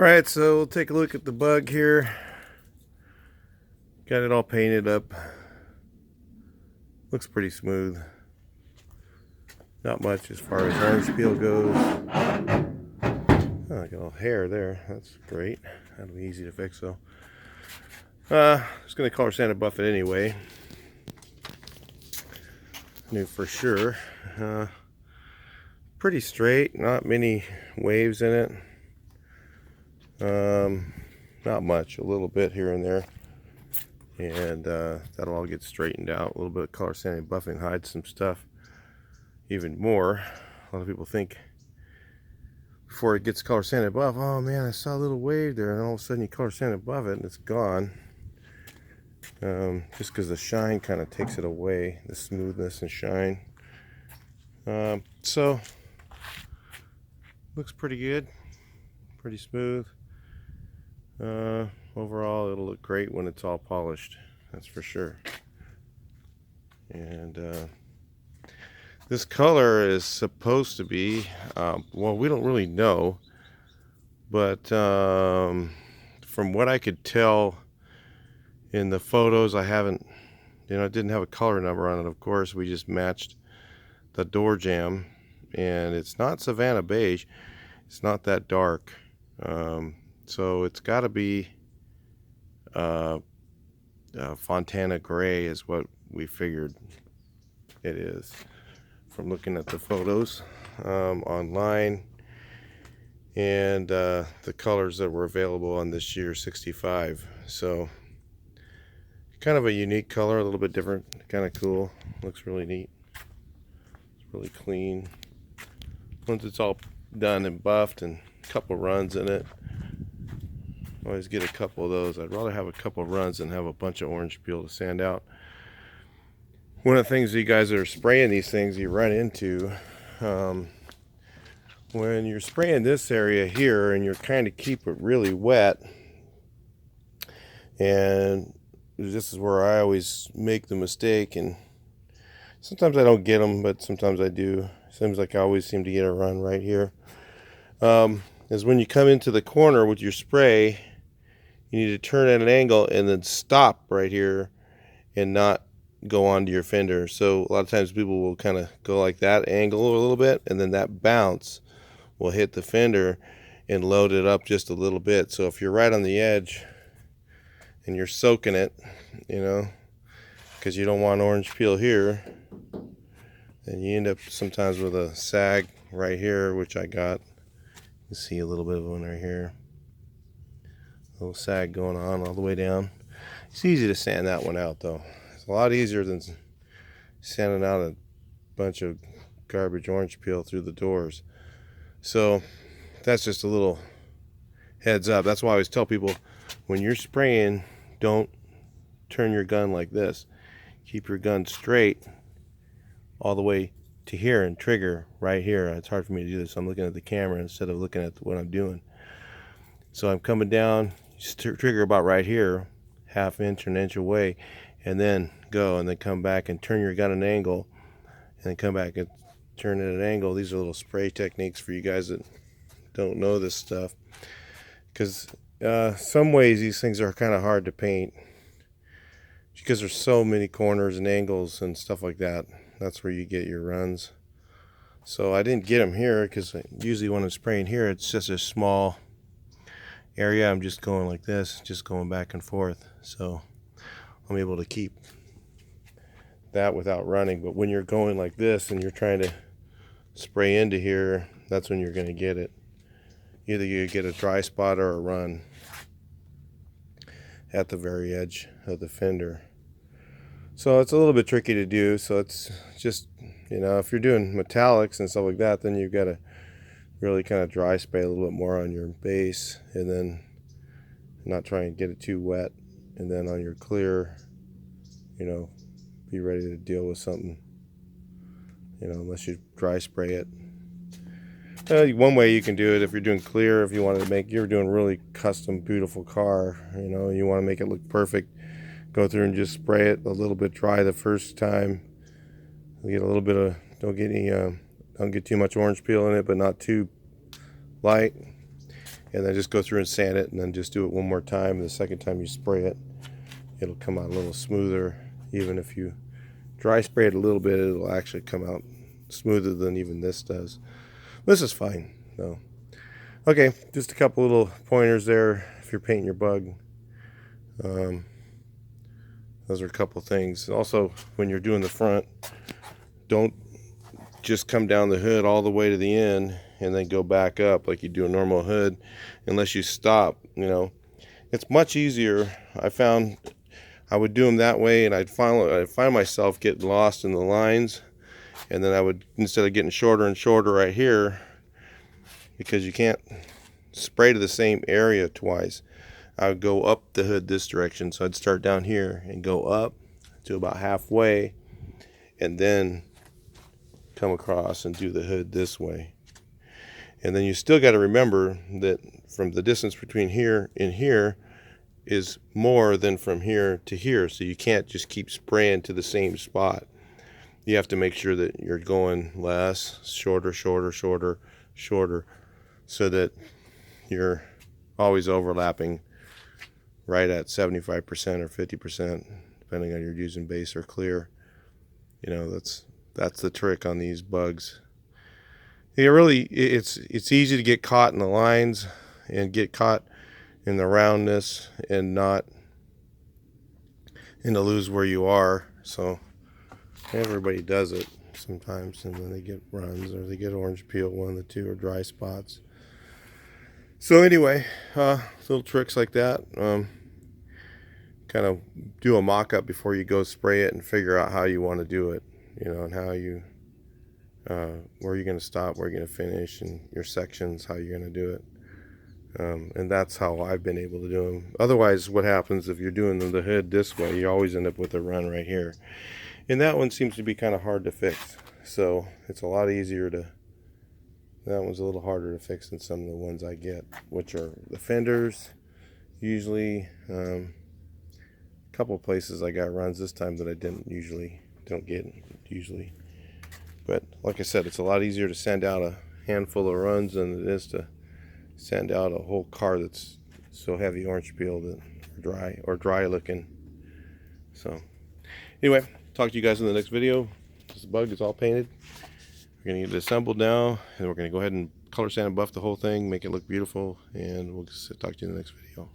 Alright, so we'll take a look at the bug here. Got it all painted up. Looks pretty smooth. Not much as far as orange peel goes. Oh, I got a little hair there. That's great. That'll be easy to fix though. Just gonna color sand and buff it anyway. New for sure. Pretty straight, not many waves in it. Not much, a little bit here and there, and that'll all get straightened out. A little bit of color sanding, buffing hides some stuff even more. A lot of people think before it gets color sanded buff, oh man, I saw a little wave there, and all of a sudden you color sand above it and it's gone. Just because the shine kind of takes it away, the smoothness and shine. So looks pretty good, pretty smooth. Overall it'll look great when it's all polished, that's for sure. And this color is supposed to be, well, we don't really know, but from what I could tell in the photos, I haven't, it didn't have a color number on it, of course. We just matched the door jamb, and it's not Savannah beige. It's not that dark. So it's got to be Fontana gray is what we figured it is from looking at the photos online, and the colors that were available on this year 65. So kind of a unique color, a little bit different, kind of cool. Looks really neat. It's really clean. Once it's all done and buffed and a couple runs in it, always get a couple of those. I'd rather have a couple of runs than have a bunch of orange peel to sand out. One of the things you guys that are spraying these things you run into, when you're spraying this area here and you're kind of keep it really wet, and this is where I always make the mistake, and sometimes I don't get them, but sometimes I do. Seems like I always seem to get a run right here. Is when you come into the corner with your spray, you need to turn at an angle and then stop right here and not go onto your fender. So a lot of times people will kind of go like that, angle a little bit, and then that bounce will hit the fender and load it up just a little bit. So if you're right on the edge and you're soaking it, because you don't want orange peel here, and you end up sometimes with a sag right here, which I got. You see a little bit of one right here, a little sag going on all the way down. It's easy to sand that one out though. It's a lot easier than sanding out a bunch of garbage orange peel through the doors. So that's just a little heads up. That's why I always tell people, when you're spraying, don't turn your gun like this. Keep your gun straight all the way to here and trigger right here. It's hard for me to do this. I'm looking at the camera instead of looking at what I'm doing. So I'm coming down, trigger about right here, ½ inch or an inch away, and then go, and then come back and turn your gun at an angle, and then come back and turn it at an angle. These are little spray techniques for you guys that don't know this stuff, because some ways these things are kind of hard to paint because there's so many corners and angles and stuff like that. That's where you get your runs. So I didn't get them here because usually when I'm spraying here, it's just a small area. I'm just going like this, just going back and forth. So I'm able to keep that without running. But when you're going like this and you're trying to spray into here, that's when you're going to get it. Either you get a dry spot or a run at the very edge of the fender. So it's a little bit tricky to do. So it's just, if you're doing metallics and stuff like that, then you've got to really kind of dry spray a little bit more on your base, and then not try and get it too wet. And then on your clear, be ready to deal with something, unless you dry spray it. One way you can do it, if you're doing clear, if you wanted to you're doing a really custom beautiful car, you want to make it look perfect, go through and just spray it a little bit dry the first time. You get a little bit of, don't get too much orange peel in it, but not too light. and then just go through and sand it, and then just do it one more time. The second time you spray it, it'll come out a little smoother. Even if you dry spray it a little bit, it'll actually come out smoother than even this does. This is fine though. Okay, just a couple little pointers there if you're painting your bug. Those are a couple things. Also, when you're doing the front, don't just come down the hood all the way to the end and then go back up like you do a normal hood unless you stop. You know, it's much easier. I found I would do them that way, and I'd find myself getting lost in the lines, and then I would, instead of getting shorter and shorter right here, because you can't spray to the same area twice, I would go up the hood this direction. So I'd start down here and go up to about halfway, and then come across and do the hood this way. And then you still got to remember that from the distance between here and here is more than from here to here. So you can't just keep spraying to the same spot. You have to make sure that you're going less, shorter, shorter, shorter, shorter, so that you're always overlapping right at 75% or 50%, depending on you're using base or clear. You know, that's the trick on these bugs. It's easy to get caught in the lines and get caught in the roundness and to lose where you are. So everybody does it sometimes, and then they get runs or they get orange peel, one of the two, or dry spots. So anyway, little tricks like that. Kind of do a mock-up before you go spray it and figure out how you want to do it, you know, and how you where you're going to stop, where you're going to finish, and your sections, how you're going to do it. And that's how I've been able to do them. Otherwise, what happens if you're doing the hood this way, you always end up with a run right here. And that one seems to be kind of hard to fix. So it's a lot easier to, that one's a little harder to fix than some of the ones I get, which are the fenders, usually. A couple of places I got runs this time that I don't get usually. But like I said, it's a lot easier to send out a handful of runs than it is to send out a whole car that's so heavy orange peel that dry looking. So anyway, talk to you guys in the next video. This bug is all painted. We're gonna get it assembled now, and we're gonna go ahead and color sand and buff the whole thing, make it look beautiful, and we'll talk to you in the next video.